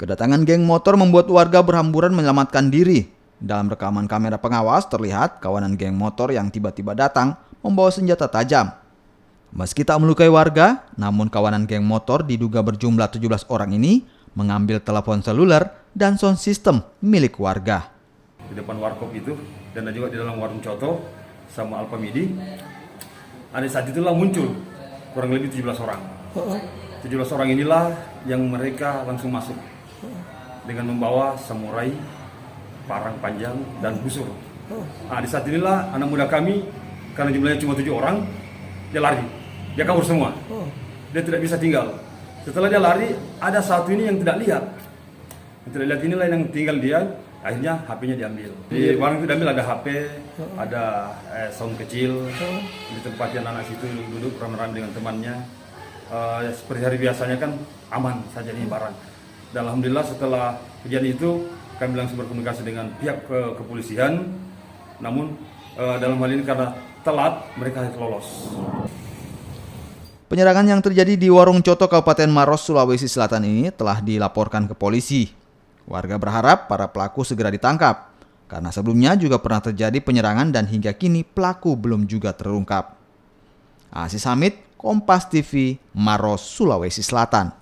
Kedatangan geng motor membuat warga berhamburan menyelamatkan diri. Dalam rekaman kamera pengawas terlihat kawanan geng motor yang tiba-tiba datang membawa senjata tajam. Meski tak melukai warga, namun kawanan geng motor diduga berjumlah 17 orang ini mengambil telepon seluler dan sound system milik warga. Di depan warkop itu dan juga di dalam warung coto sama Alpamidi, ada saat itulah muncul kurang lebih 17 orang. 17 orang inilah yang mereka langsung masuk dengan membawa samurai, parang panjang, dan busur. Nah, di saat inilah anak muda kami, karena jumlahnya cuma 7 orang, dia lari. Dia kabur semua. Dia tidak bisa tinggal. Setelah dia lari, ada satu ini yang tidak lihat. Yang tidak lihat inilah yang tinggal dia, akhirnya HP-nya diambil. Di warung itu diambil ada HP, ada sound kecil. Di tempat yang anak situ duduk ramai-ramai dengan temannya. Seperti hari biasanya kan aman saja ini barang. Dan alhamdulillah setelah kejadian itu kami langsung berkomunikasi dengan pihak kepolisian. Namun dalam hal ini karena telat mereka harus lolos. Penyerangan yang terjadi di Warung Coto Kabupaten Maros, Sulawesi Selatan ini telah dilaporkan ke polisi. Warga berharap para pelaku segera ditangkap karena sebelumnya juga pernah terjadi penyerangan dan hingga kini pelaku belum juga terungkap. Aziz Hamid, Kompas TV, Maros, Sulawesi Selatan.